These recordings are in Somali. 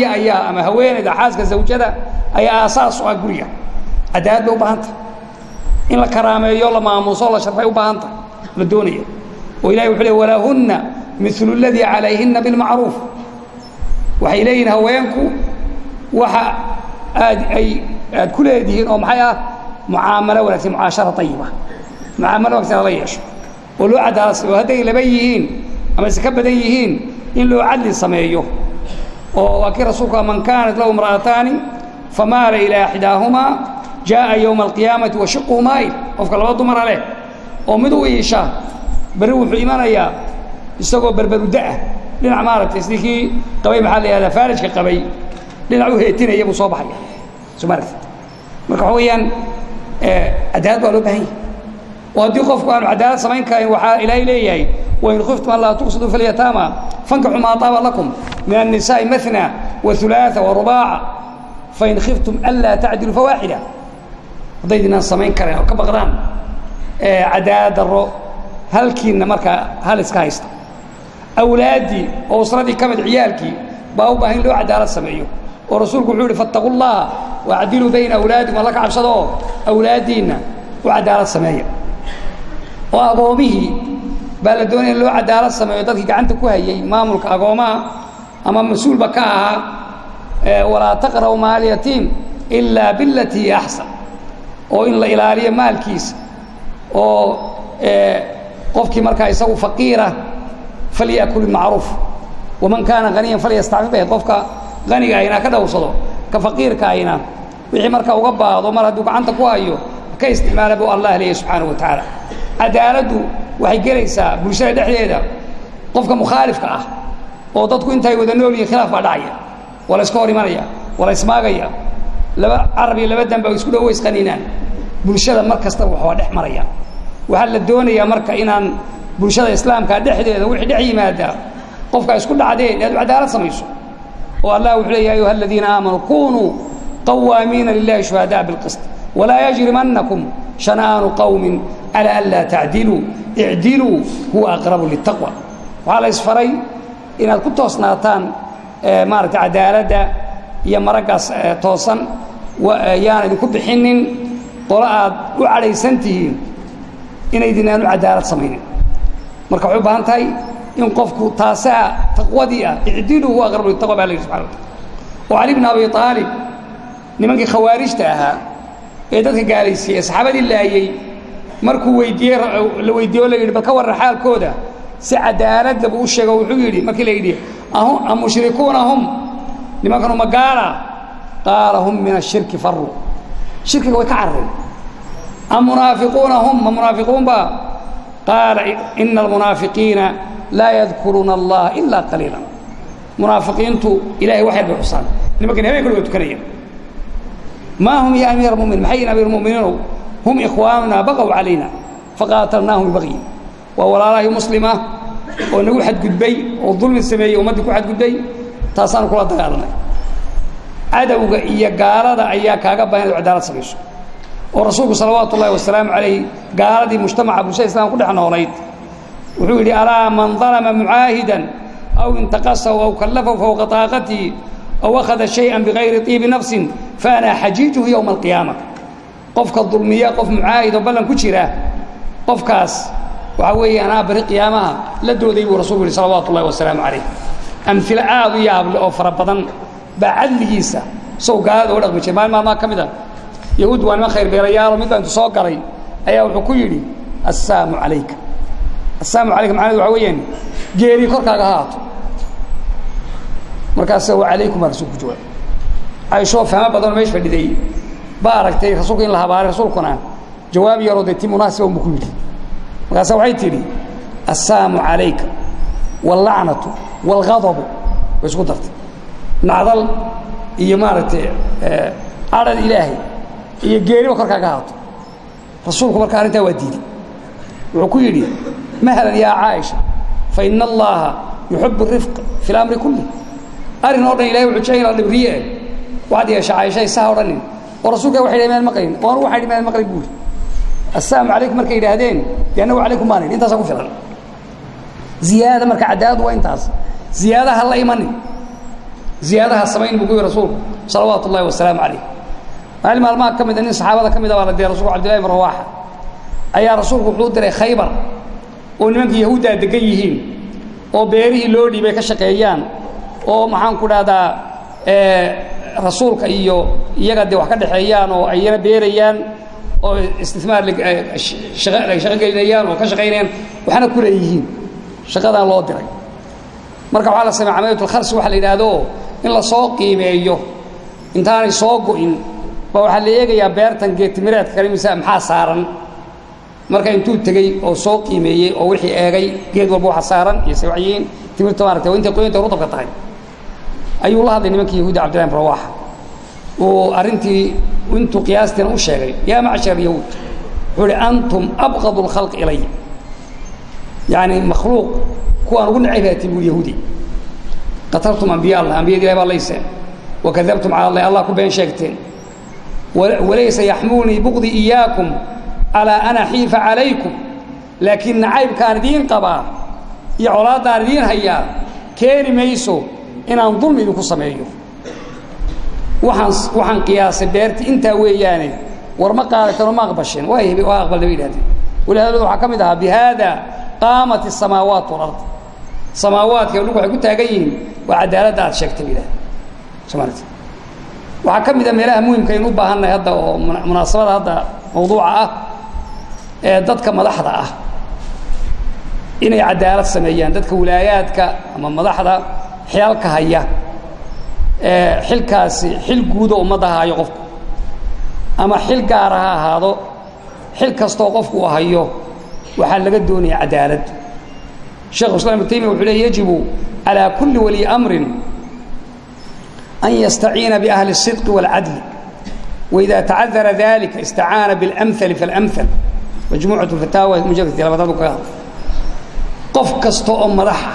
أيام أما هوين إذا حاسك زوجته أي أساس وأقوية عداد وبانت إن الكرامة يلا ما مصلى شرفي وبانت للدنيا وإلهي وحده ولهن مثل الذي عليهن بالمعروف وحيلين هوينكو أي كل هذه أو محيا معاملة ولا معاشرة طيبة معاملة وقت ريش ولو عداس وهذا لبيهين أما سكبديهين إن لو عدل سميه وكي رسولك من كانت له امرأتان فمال إلى إحداهما جاء يوم القيامة وشقه مائل وفق الوضع مر عليه ومدو إيشا بروح إيمان إياه يستقوا بربرو دعه للعمارة تسليكي قبي محلي هذا فارج كقبي للعوه يتين يبو صباحي سمارت مركحويا عدالة ولو بهي وهدي قفكم عن عدالة سمين كاين وحا إلهي ليهي وإن خفتم الله تقصدوا في اليتامى فانكحوا ما طاب لكم من النساء مثنى وثلاثة ورباع فإن خفتم ألا تعدلوا فواحدة ضيدنا سمين كاين وكبغران عدالة الرو هل كينا مركا هل اسكايست أولادي وأسرتي كمد عيالكي باهين له عدالة سمعيه ورسولك وحولي فاتقوا الله وعدلوا بين أولادهم الله كعبصدوا أولادينا وعدالة سمعيه وأقومه بلدوني له عدالة سمعيه ذاتك عنتك وهي ماملك أقوما أما مسؤول بكاها ولا تقرأوا مال اليتيم إلا بالتي أحسن وإن الله إلى مال كيس قفك مركا يسوي فقيرة فليأكل المعروف ومن كان غنيا فليستعفف به قفك غني كاينا كذا وصله كفقير كاينا وحي مركا وقبا ومر هدوك عنتك وايو كاستعمال ابو الله ليه سبحانه وتعالى عدالته waxay gelaysaa bulshada dhexdeeda qofka mukhalifka ah oo dadku intay wada nool yihiin khilaaf ba dhacaya wala iska hor imanaya wala ismaagaya laba arabi laba danba isku dhaw isqaninaan bulshada markasta waxa dhex maraya waxa la doonayaa marka inaan bulshada islaamka dhexdeeda wixii dhex yimaada qofka isku dhacdeen inaad cadaalad samayso oo Allah wuxuu leeyahay ayuha alladina aamanu kunu qawamina lillahi shuhada bil qist wala yajrimannakum shana'anu qawmin ala alla ta'dilu i'dilu huwa aqrabu lit taqwa wala isfaray inaad ku toosnaataan maarta cadaalada iyo maragaas toosan yaana idinku bixinin qola aad u calaysantihiin inay dinaan cadaalad sameeyeen marka wuxuu baahan tahay in qofku taasaa taqwadii i'dilu huwa aqrabu lit taqwa baa Ilaahay subhanahu wa Ali ibn Abi Talib nimankii khawaarijta ahaa ee dadka gaaleysay saxaabadii laayay markuu weydiiyay la weydiiyo la yiri balka war xaalkooda si cadaalad uu sheego wuxuu yiri markii la yiri ahum mushrikuuna hum nimankanu magaala qaala hum min ash-shirk farru shirkiga way ka carreen am munafiquuna hum munafiquun ba qaala inna al-munafiqiina la yadhkuruna Allah illa qalilan munafiqiintu ilaahi waxa ay xusaan nimankan habeenkooda tukanaya ما هم يا أمير المؤمنين محينا أمير المؤمنين هم إخواننا بغوا علينا فقاتلناهم بغي وولا الله مسلمة ونقول حد قدبي والظلم السمائي ومدك حد قدبي تاسان كل دغالنا عدو إيا قارة إيا كاقب بين العدالة سميش ورسولك صلوات الله والسلام عليه قارة مجتمع أبو سيد الإسلام كل حنا وليد وحولي أرى من ظلم معاهدا أو انتقصه أو كلفه فوق طاقته أو أخذ شيئا بغير طيب نفس فأنا حجيجه يوم القيامة قفك الظلمية قف معاهد وبلن كتيرا قف كاس وعوي أنا بري قيامها لدو ذي رسول الله صلوات الله والسلام عليه أمثل آضية أوفر بطن بعد ليسا سوق هذا ولغ مشي ما كمدا يهود وأنا خير بريال ومثل أنت سوق علي أيها الحكويري السلام عليك السلام عليكم معنا وعويين جيري كركا هات مركز سوى عليكم رسولك جواب عايشوا فما بدون ما يشفى لدي باركتي رسولك إن لها بارك رسولكنا جوابي يردتي مناسبة ومكملة مركز سوى عيتي السلام عليك واللعنة والغضب بس قدرت نعضل إيمارة على الإلهي يجري وكركا هات رسولك مركز أنت وديدي وعكيري مهلا يا عائشة فإن الله يحب الرفق في الأمر كله أرنا أرنا إلهي وعجين الربرية وعد يا شعائشة سهرني ورسولك وحيد من المقرين وأروح حيد من المقرين يقول السلام عليكم مركي هذين لأنه عليكم ماني أنت سأقول فعلا زيادة مركي عداد وإنت زيادة هلا يمني زيادها سمين بقول رسول صلوات الله والسلام عليه معلم ما كمد أن الصحابة كمد على دي رسول عبد الله بن رواحة أي رسول وحود خيبر ونمك يهودا دقيهين أو بيريه لودي بكشقيان أو محن كل هذا رسولك إيو يجد وحكد حيان أو أينا بيريان أو استثمار شغالين وكشقينين وحنا كليهين شغالنا الله دري مركب على سمع عملية الخرس وحل إلى هذا إن لا ساقي مايو إنتاني ساقو إن وحل يجي بيرتن جت مرات كريم سام حصارا مركب إنتو تجي أو ساقي ماي أو وحي أجي جد وبو حصارا يسوعين تقول تمارته وأنت قوي أنت رطب قطعي أي والله هذا نمك يهود عبد الله بن رواحة وأرنتي وأنتو قياستنا وشاغي يا معشر يهود قل أنتم أبغض الخلق إلي يعني مخلوق كوان قلنا عبادتي اليهودي قتلتم أنبياء الله أنبياء الله ليس وكذبتم على الله كبين شيكتين وليس يحموني بغضي إياكم على أنا حيف عليكم لكن عيب كان دين قبا يعولاد دار دين هيا كيري ميسو إن أنظلم لكم سمعيه وحن قياس بيرت انت وياني ورما قالت وما أغبشين وهي وأغبل نبيل هذه ولهذا حكمتها بهذا قامت السماوات والأرض سماوات يقولوا قلت جايين وعدالة عاد شكت بله سمعت وحكمتها ميلها مهم كي نوبها هنا هذا مناسبة هذا موضوع ضدك ملاحظة إن عدالة سميان ضدك ولاياتك أما ملاحظة حيالك هيا حلكاسي حل جود ومضها يقف أما حل جارها هذا حل كاستوقف وهايو وحل الدنيا عدالة الشيخ الإسلام ابن تيمية وحده يجب على كل ولي أمر أن يستعين بأهل الصدق والعدل وإذا تعذر ذلك استعان بالأمثل فالأمثل مجموعة الفتاوى مجلد 3 قف كاستو مدحه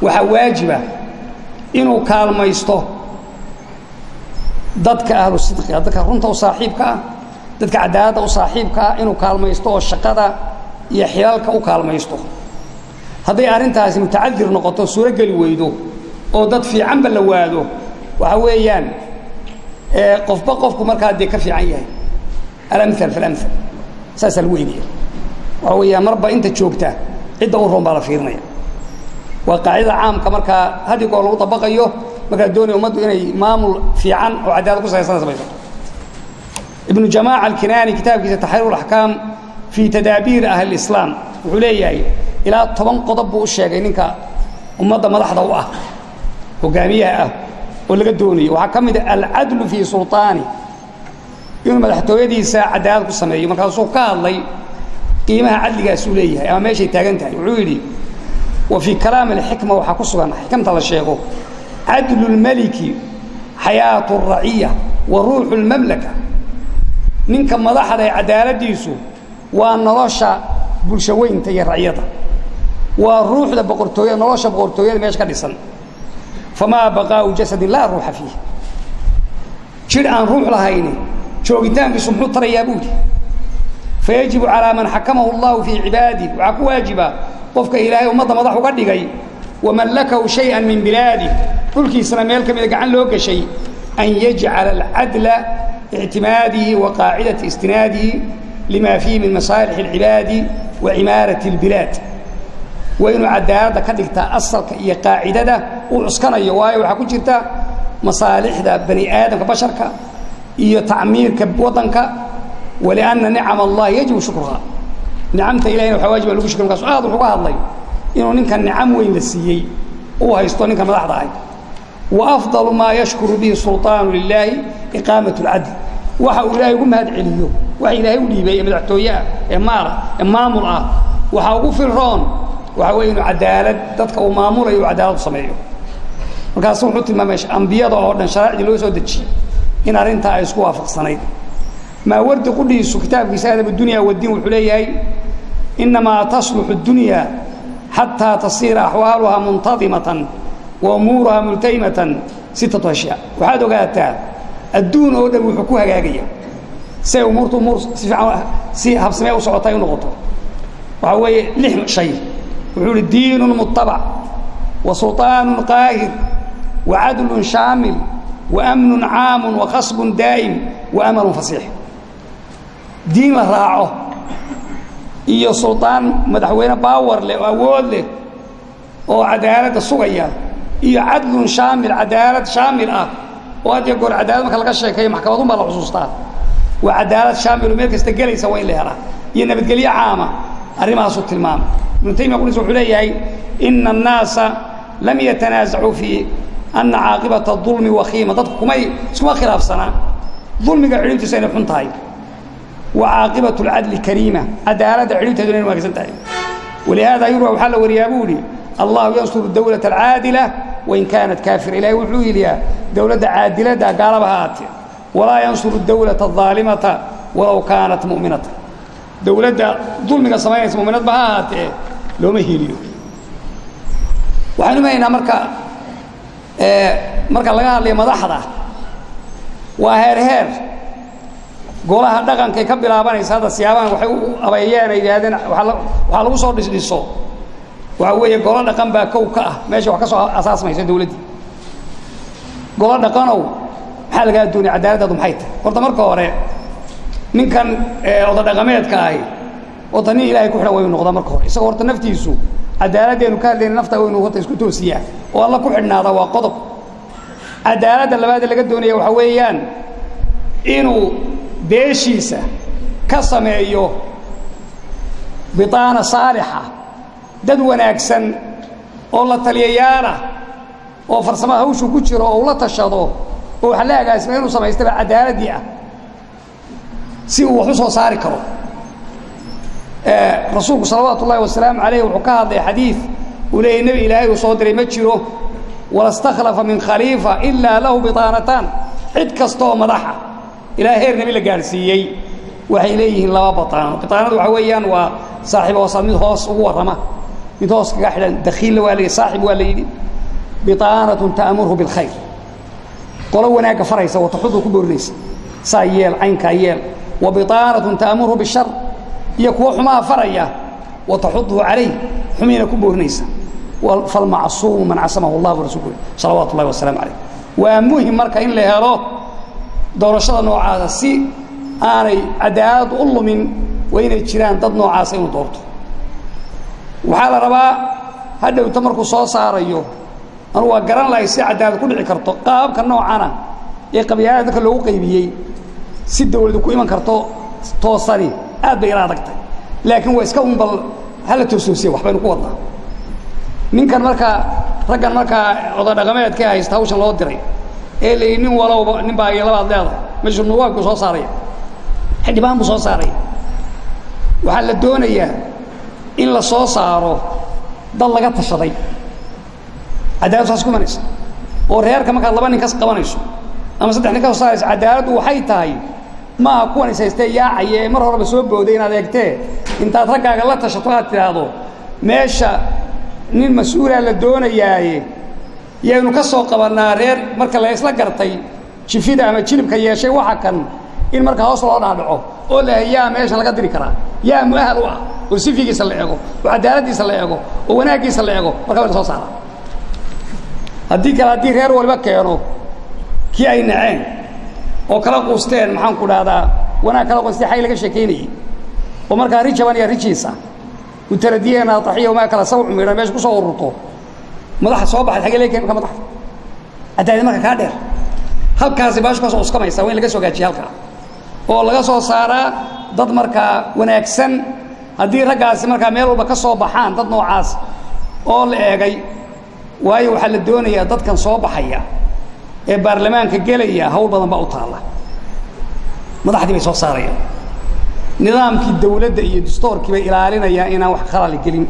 وحواجبه إنه كالميسته dadka ahlu sidqi dadka runta oo saaxiibka dadka cadaalada oo saaxiibka inuu kaalmaysto oo shaqada iyo xilaalka u kaalmaysto haday arintaasi mutaadir noqoto suura gali weydo oo dad fiican bal la waado waxa weeyaan qofku markaa ka fiican yahay alamthal falamthal saasal weydiyo waxa weeyaan marba inta joogta cid uu roon baa la fiirnaya waa qaacida caamka markaa hadii goor lagu dabaqayo marka doonay umadu inay maamul fiican oo cadaalad ku saysan samayso ibn jamaa al-kinani kitabkiisa tahrir al-ahkam fi tadaabir ahli al-islam wuxuu leeyahay ila 10 qodob buu sheegay ninka umada madaxda u ah hogaamiyaha ah oo laga doonayo waxa kamid ah al-adl fi sultani inuu madaxtooyadiisa cadaalad ku sameeyo marka uu ka hadlay qiimaha cadligaas uu leeyahay ama meeshay taagan tahay wuxuu yiri وفي كلام الحكمة وحكسها حكمة الله الشيخ عدل الملك حياة الرعية وروح المملكة منك مضحة عدالة ديسو ونراشا بلشوين تي رعيته والروح لبقرتوية نراشا بقرتوية ما يشكى لسن فما بقاء جسد لا روح فيه شير عن روح لهيني شوقتان بسمحو تريابوتي فيجب على من حكمه الله في عباده وعكو واجبا قفك إلهي ومضى مضح وقدقي وملكه شيئا من بلاده كل إسلاميال كم يقعن له شيء أن يجعل العدل اعتماده وقاعدة استناده لما فيه من مصالح العباد وعمارة البلاد وإنه عدالة كدلتا أصل هي قاعدة وعسكنا يواي وحكو جرتا مصالح بني آدم كبشرك هي تعمير كوطنك ولأن نعم الله يجب شكرها نعمت إلهي وحواجب لو شكر كاس aad wuxuu hadlay inuu ninkan nicam weyn la siiyay oo haysto ninka madaxda ah وافضل ما يشكر به السلطان لله اقامه العدل waxa uu ilaahay ugu mahad celiyo waxa ilaahay u dhiibay madaxtooyaha maamul ah waxa ugu firoon waxa weyn cadaalad dadka uu maamulayo cadaalad sameeyo markaas wuxuu tilmaamay anbiyada oo dhan sharaacdi loo soo dajiyay in arinta ay isku waafaqsanayd ما ورد قديس كتاب كسادة بالدنيا والدين والحلية إنما تصلح الدنيا حتى تصير أحوالها منتظمة وأمورها ملتئمة 6 أشياء وهذا قالتها الدون هو دم وحكوها جاجية سي أمور سي هبسماء وسعطين نقطة وهو لحم شيء وحول الدين متبع وسلطان قاهر وعدل شامل وأمن عام وخصب دائم وأمل فصيح دين الراعه إيه سلطان مدحوين باور له وأود له أو عدالة الصغيرة إيه عدل شامل عدالة شامل وهذا يقول عدالة ما كان لقى شيء كي محكمة ما له خصوصات وعدالة شامل وملك استقلي سوين لها ينا بتقلي عامة أريمها صوت المام ابن تيمية يقول سبحانه عليه إن الناس لم يتنازعوا في أن عاقبة الظلم وخيمة تدقوا اسمها خلاف سنة ظلم قاعدين تسين بحنتهاي وعاقبة العدل كريمة عدالة عليم تدرين ما كسنتهاي ولهذا يروى وحل وريابولي الله ينصر الدولة العادلة وإن كانت كافر إلهي وحلوه لها دولة عادلة دا قالبها آتي ولا ينصر الدولة الظالمة ولو كانت مؤمنة دولة ظلم قصمين مؤمنة بها آتي لو مهيليو وحنما هنا marka laga hadlayo madaxda waa heer golaha dhaqanka ka bilaabanaysa hada siyaaban waxay u abayeen yiraahdeen waxa lagu soo dhisdhiso waxa weeye golaha dhaqan baa ka ah meesha wax ka soo asaasmaysa dawladda golaha dhaqanow waxa laga doonay cadaaladdu maxay tahay horta marka hore ninkan oda dhaqameedka ah wadani ilaahay ku xidhan way noqdaa marka hore isagoo horta naftiisu عدالة كان نفطه وإنه تسكت توسيا والله كحنا هذا وقضب عدالة اللبادة اللي قدوني وحويان إنه بيشيسة كسم أيوه بطانة صالحة ددونا أكسن والله تلييارة وفرسمها وشو كتشرو والله تشاضو وحلاقة اسمين وصما يستبع عدالة دي سيو وحسو صاري كرو رسولك صلوات الله والسلام عليه وحكاه حديث ولي النبي إلهي وصدري مجره ولا استخلف من خليفة إلا له بطانتان عد كستو مضحة إلهي النبي لقارسيي وحي إليه الله بطانة وحويان وصاحب وصل من هوس ورمه من هوس كحلا دخيل والي صاحب والي بطانة تأمره بالخير قالوا هناك فريسة وتحضه كبير الرئيس سايل عينك أيال وبطانة تأمره بالشر يكون حما فريا وتحضه عليه حمينا كبه نيسا فالمعصوم من عصمه الله ورسوله صلوات الله والسلام عليه ومهم مركا إن لهذا دور الشرع نوعا سي آني عداد أولو من وين الجيران ضد نوعا سيون دورته وحال ربا هذا يتمركوا صوصا ريو أنا وقران لا يسي عداد كل عكرتو قاب كان نوعانا يقبيها ذاك اللي هو قيبيي سيد دولة كو إيمان كرتو توصلي aad bay raadagtay laakiin way iska unbal hal tusuusiyo wax baynu ku wadnaa ninkan marka raggan marka oda dhaqameedka haysta hawshan loo diray ee leeynin walowba nin baa ay labaad leedahay meeshu nuwaag ku soo saaray xidibaan ku soo saaray waxa la doonayaa in la soo saaro dad laga tashaday cadaalad ku manaysa oo reerka marka laba nin ka qabanayso ama saddex nin ka soo saarayso cadaaladdu waxay tahay ما أكون يستيقظ يا عيه مرة رب سوى بودين هذا يكتة أنت أتركها الله تشطوات هذا ماشى نين مسؤول على الدون ياي يا إنه كسر قبلنا رير مركز لا يسلك قرطي شفيد عم تشيل بكيا شيء وحكن إن مركز أوصل على دعوه ولا يا ماشى على قدر كرا يا مؤهل واحد وسيفيك يسلعه وعدالة يسلعه وناقي يسلعه مركز وصل على هديك هديك غير والبكيرو كي أي نعين وكلا قوستين محن كذا وانا كلا قوستي حي لك شكيني ومركا ريتش وانا ريتشيسا وتردينا طحيه وما كلا سوق ميرا ماشي كسورتو مدح صوبح الحاجه ليك كما مدح ادا marka ka dheer halkaas baash ka soo iskamaysa weyn laga soo gaajiyo halka oo laga soo saara dad marka wanaagsan hadii ragaasi marka meel walba ka soo baxaan dad noocaas oo la eegay waayo waxa la doonayaa dadkan soo baxaya ee baarlamaanka galaya hawl badan baa u taala madaxdii bay soo saarayaan nidaamkii dawladda iyo dastuurkii bay ilaalinayaan inaan wax khalal gelin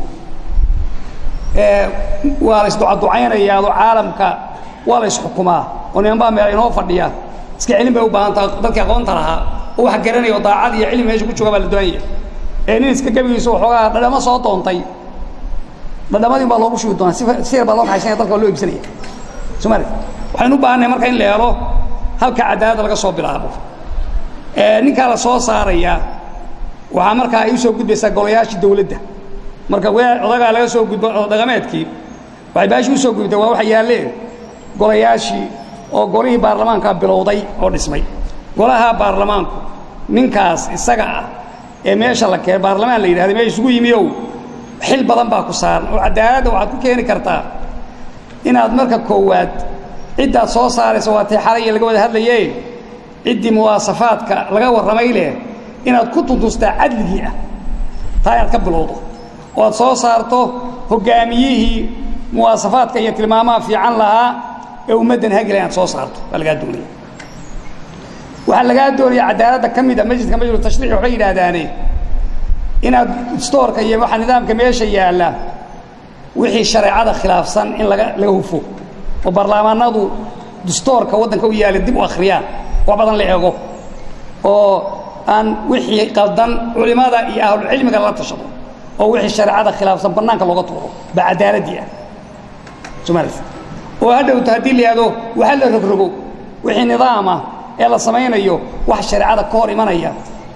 waa la isducaynaya caalamka waa la isxukumaa oo nimanba meel inoo fadhiya iska cilmi bay u baahan tahay dadka aqoonta lahaa oo wax garanaya daacad iyo cilmi meesha ku jooga baa la doonaya nin iska gabigiisu waxoogaa dhadhama soo doontay dhadhamadii baa loogu shubi doonaa si baa loo kaxaysanaya dalka loo iibsanaya Soomaali waxaan u baahanay marka in la helo halka cadaalad laga soo bilaabo ninka la soo saaraya waxa marka ay soo gudbaysaa golayaasha dawladda marka odaga laga soo gudbo dhaqameedkii waxay baashi u soo gudbay waa waxa yaaleen golayaashii oo golihii baarlamaanka bilowday oo dhismay golaha baarlamaanku ninkaas isaga ah ee meesha la keenay baarlamaan la yiraahdo meesha isugu yimiyow xil badan baa ku saaran oo cadaalad waxaad ku keeni kartaa inaad marka koowaad ciddaad soo saarayso waa xalay laga wada hadlayay ciddii muwaasafaadka laga warramay leh inaad ku tuntustaa cadligii ah taa inaad ka bilowdo oo aad soo saarto hogaamiyihii muwaasafaadka iyo tilmaamaha fiican lahaa ee ummaddan hagila inaad soo saarto waa lagaa doonaya waxaa lagaa doonaya cadaaladda ka mid a majliska majlis tashriici waxay yidhaahdaane inaad stoorka iyo waxa nidaamka meesha yaalla wixii shareecada khilaafsan in laga hufo oo baarlamaanadu dastuurka waddanka u yaala dib u akhriyaan wax badan la eego oo aan wixii qaldan culimada iyo ahlu cilmiga la tashado oo wixii shareecada khilaafsan banaanka looga tuuro ba cadaaladii ah Soomaaliya oo hadhowta hadii la yiraahdo waxa la rogrogo wixii nidaama ee la sameeyo wax shareecada ka hor imanaya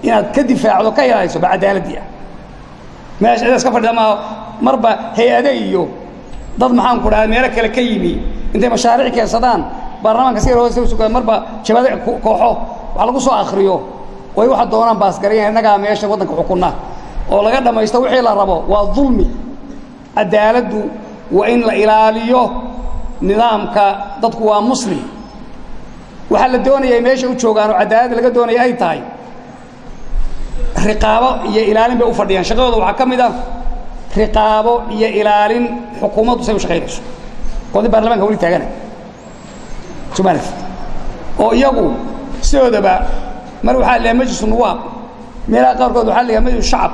inaad ka difaacdo ka yarayso ba cadaaladii ah meesha iska fadhama marba hay'ada iyo dad maxaan ku dhahay meel kale ka yimi intay mashaariic keensadaan baarlamaanka si hoos u sugan marba jabada kooxo waxa lagu soo akhriyo way waxa doonaan baas gareeyeen inaga meesha waddanka xukunna oo laga dhamaysto wixii la rabo waa dulmi cadaaladu waa in la ilaaliyo nidaamka dadku waa muslim waxa la doonayaa meesha u joogaan oo cadaalad laga doonayaa ay tahay riqaabo iyo ilaalin bay u fadhiyaan shaqadooda waxa kamid ah riqaabo iyo ilaalin xukuumaddu say u shaqeynayso qodobka baarlamaanka wali taagan Soomaaliya oo iyagu sidoodaba mar waxa la majlis nuwaab meelaha qaarkood waxa la majlis shacab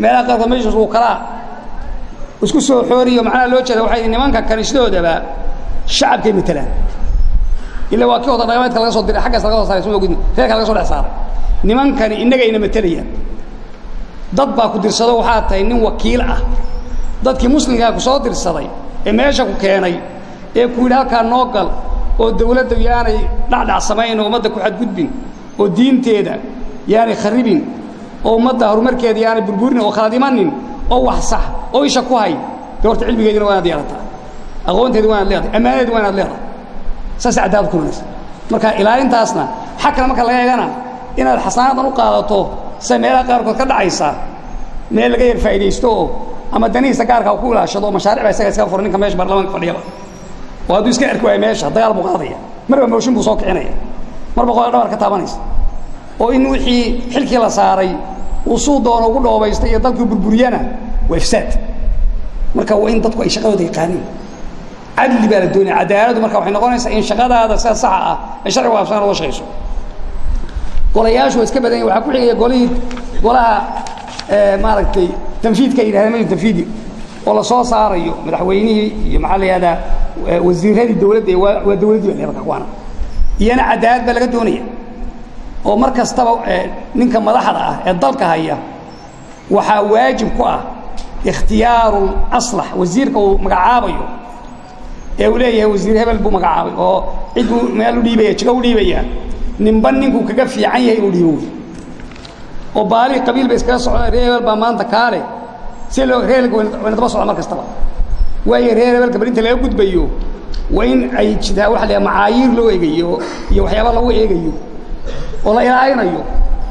meelaha qaarkood majlis wakala isku soo xooriyo macna loo jeedo waxay nimanka kaniisadoodaba shacabka matalaan ila waa kooda dhaqameedka laga soo diray xagga laga soo saaray soo gudin reerka laga soo dhaxsaaray nimankani inaga ina matalayaan dad baa ku dirsado waxa tahay nin wakiil ah dadkii muslimka ku soo dirsaday ee meesha ku keenay ee ku ilaalka noogal oo dawladda yaanay dhacdac sameeyeen oo ummadda ku xad gudbin oo diinteeda yaanay kharibin oo ummadda horumarkeeda yaanay burburin oo khaladimanin oo wax sax oo isha ku hay doorta cilmigeedina waa diyaarata aqoonteedu waa leedahay amaanadeedu waa leedahay saas cadaalad ku noqonaysa marka ilaalintaasna xakana marka laga eegana inaad xasanadan u qaadato sameeyada qaarkood ka dhacaysa meel laga yar faa'iideysto ama danihiisa gaarka ku ilaashado mashaariic isaga iska furan ninka meesha baarlamaanka fadhiya oo aad iska arkay meesha dagaal muqaadaya marba mooshin buu soo kicinaya marba qodob dhabar ka taabanaysa oo in wixii xilkii la saaray uu soo doono ugu dhoobaystay iyo dalkii burburiyana waa ifsaad marka waa in dadku ay shaqadooda yaqaaniin cadli baa la doonaya cadaaladu marka waxay noqonaysaa in shaqadaada sida sax ah ee sharci waafaqsan loo shaqeeyo golayaashu iska badan waxa ku xigaya golaha maaragtay tanfiidka yiraahdo tanfiidi oo la soo saarayo madaxweynihii iyo maxaliyada wasiiradii dawladda waa dawladii ee marka qawana iyana cadaalad baa laga doonaya oo markastaba ninka madaxda ah ee dalka haya waxa waajib ku ah ikhtiyaaru aslah wasiirka uu magacaabayo ee uu leeyahay wasiir hebel buu magacaabay oo cid uu meel u dhiibaya jiga u dhiibaya ninban ninku kaga fiican yahay inuu dhiibo oo baali qabiil bay iska socdaan reebel baa maanta kaale si loo reelku wana daba socdo markastaba way reebelka barinta laga gudbayo wayn ay jidaa wax la macaayir loo eegayo iyo waxyaabo lagu eegayo oo la ilaalinayo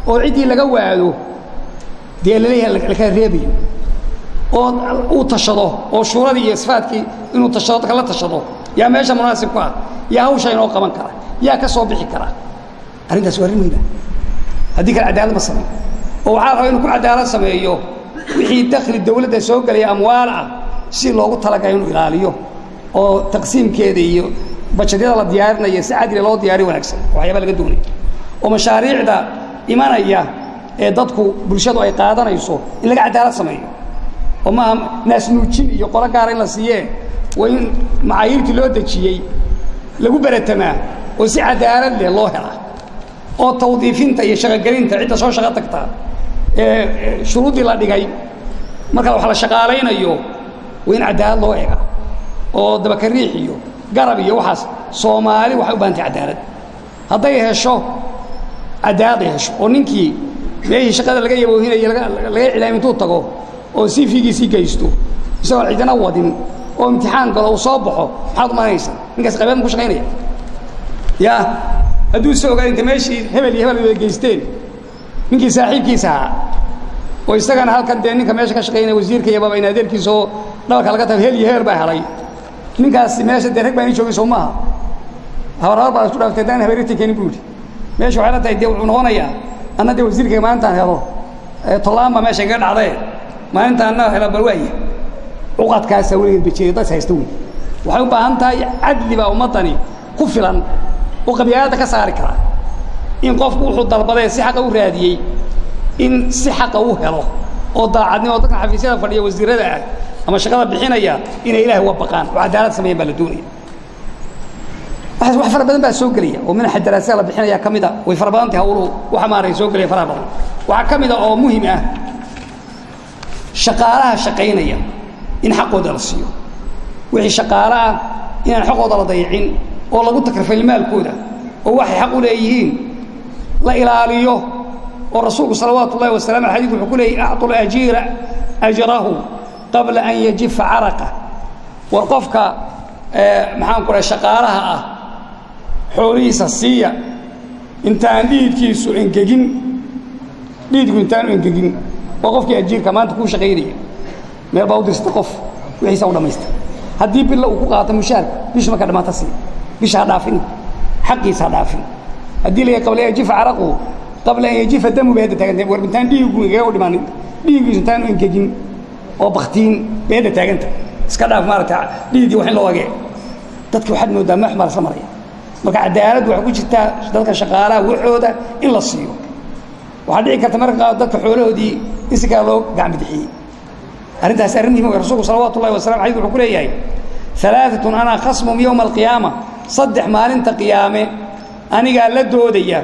oo cidii laga waado deelaleeyahay la ka reebayo oo uu tashado oo shuuradii iyo sifaadkii inuu tashado kala tashado yaa meesha munaasib ku ah yaa hawsha inoo qaban kara yaa ka soo bixi kara arrintaas waa rimida haddii kale cadaalad ma sameeyo oo waxaa rabaa inuu ku cadaalad sameeyo wixii dakhli dawladda soo galaya amwaal ah si loogu talagalay inuu ilaaliyo oo taqsiimkeeda iyo bajetyada la diyaarinayo si cadli loo diyaariyo wanaagsan waxyaaba laga doonay oo mashaariicda imanaya ee dadku bulshadu ay qaadanayso in laga cadaalad sameeyo oo ma naas nuujin iyo qolo gaar in la siiyee waa in macaayirtii loo dejiyey lagu baratamaa oo si cadaalad leh loo helaa oo tawdiifinta iyo shaqagelinta cidda soo shaqo tagta ee shuruudii la dhigay marka wax la shaqaalaynayo waa in cadaalad loo eega oo dabakariix iyo garab iyo waxaas Soomaali waxay u baahan tahay cadaalad hadday hesho cadaalad hesho oo ninkii meeshii shaqada laga yaboohinayo laga ilaamin intuu tago oo si fiigiisii geysto isagoo cidina wadin oo imtixaan galo oo soo baxo maxaad u maanaysaa ninkaas qaybad ku shaqeynaya ya hadduu soo ogaan inta meeshii hebel iyo hebel geysteen ninkii saaxiibkiisa oo isagana halkan dee ninka meesha ka shaqeynaya wasiirka iyo baba in adeerkiisa oo dhabarka laga tahay hel iyo heer baa helay ninkaas meesha dee rag baa in joogay soo maaha hawar baa isku dhaaftay daan habeertii keenin buudi meesha waxay la tahay dee wuxuu noqonayaa anna dee wasiirka maalintaan helo tolaamba meesha iga dhacday maalintaanna helo bal waaya uqadkaas weligeed bijiyay dad haysta weyn waxay u baahan tahay cadli baa ummadani ku filan oo qabyaalada ka saari kara in qofku wuxuu dalbaday si xaq u raadiyay in si xaq u helo oo daacadnimo dadka xafiisyada fadhiya wasiirada ah ama shaqada bixinaya in ilaahay waa baqaan oo cadaalad sameeyay baa la doonaya wax fara badan baa soo galaya oo min xadaraasada la bixinaya kamida way fara badan tahay hawluhu waxa maaray soo galaya fara badan waxa kamida oo muhiim ah shaqaalaha shaqeynaya in xaqooda la siiyo wixii shaqaalaha in xaqooda la dayicin oo lagu takrifay maalkooda oo waxay xaq u leeyihiin la ilaaliyo oo rasuulku sallallahu alayhi wasallam xadiis wuxuu ku leeyahay a'tul ajira ajrahu qabla an yajif araqa wa qofka maxaan ku leeyahay shaqaalaha ah xoolihiisa siiya intaan dhiidkiisu engegin dhiidku intaan engegin oo qofkii ajiirka maanta ku shaqeynaya meel baa u dirsta qof wixiisa u dhameystay haddii bil uu ku qaato mushaar bish ma ka dhamaata si bish ha dhaafin xaqiisa dhaafin haddii la qabla yajif araqu qabla an yajif damu beeda taagantay warbintaan dhiigu iga u dhimaanin dhiigiisu intaan engegin oo baktiin beeda taaganta iska dhaaf maarta dhiigii wax loo wagay dadku waxaad moodaa ma xmar samaraya marka cadaalad waxa ku jirta dadka shaqaalaha waxooda in la siiyo waxa dhici karta marka dadka xoolahoodii isaga loo gacan bidixiyay arintaas arrin muhiim ah rasuulku sallallahu alayhi wasallam xadiis wuxuu ku leeyahay thalathatun ana khasmum yawm alqiyamah saddex maalinta qiyaame aniga la doodaya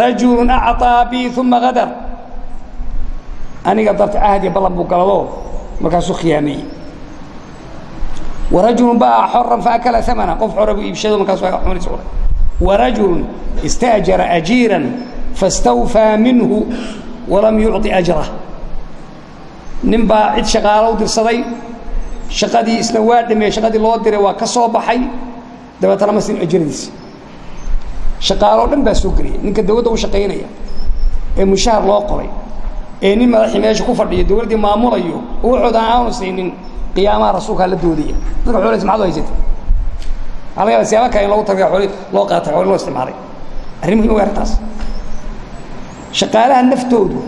rajulun a'ta bi thumma ghadar aniga darta ahdi ballan buu galado markaasuu qiyaamay ورجل باع حرا فأكل ثمنه قف حرب يبشده من كاسوه حمل سوره ورجل استأجر أجيرا فاستوفى منه ولم يعطي أجره نبا عد شغاله ودرسدي شقدي اسنواد دمي شقدي لو ديره waa ka soo baxay dabada lama siin ajridiis shaqaalo dhan baa soo galay ninka dawladda u shaqeynaya ee mushaar loo qoray ee nin madaxii meesha ku fadhiyo dawladda maamulayo wuxuu aanu siinin qiyaamaha rasuulka la doodaya dadka xoolaha maxad haysatay halaga siyaaba ka in lagu tagay xoolo loo qaatay xoolo loo isticmaalay arrin muhiim ah taas shaqaalaha naftoodu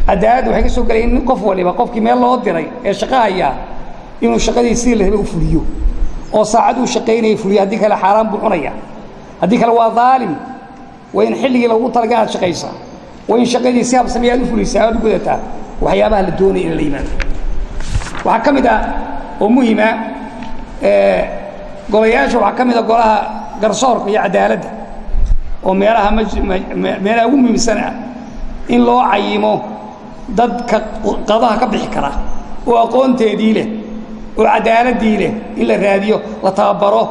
cadaalad waxay ka soo galayeen qof waliba qofkii meel loo diray ee shaqaaya inuu shaqadiisii la u fuliyo oo saacad uu shaqeynay fuliyo hadii kale xaraam buu cunaya hadii kale waa dhaalim wayn xilliga lagu talagaad shaqeysa wayn shaqadiisii hab sameeyay u fulisaa aad gudataa waxyaabaha la doonay in la yimaado waxa kamida oo muhiim ah golayaasha waxa kamida golaha garsoorka iyo cadaaladda oo meelaha ugu muhiimsan in loo cayimo dadka qadaha ka bixi kara oo aqoonteedii leh oo cadaaladii leh in la raadiyo la tababaro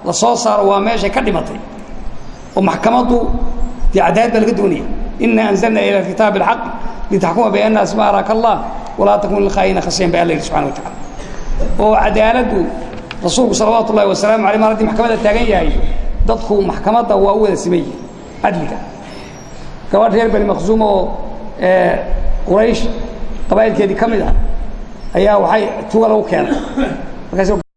la soo saaro waa meesha ka dhimatay oo maxkamadu di cadaalad laga doonaya inna anzalna ila kitab alhaq litahkuma bayna nas ma araka allah ولا تكون الخائن خصيم بالله سبحانه وتعالى وعدالته رسول صلى الله عليه وسلم عليه مرضي محكمة التاغن yahay dadku maxkamada waa wada simay adliga gabadh reer bani maqsuum oo quraysh qabaylkeedii kamid ah ayaa waxay tuulo u keenay markaas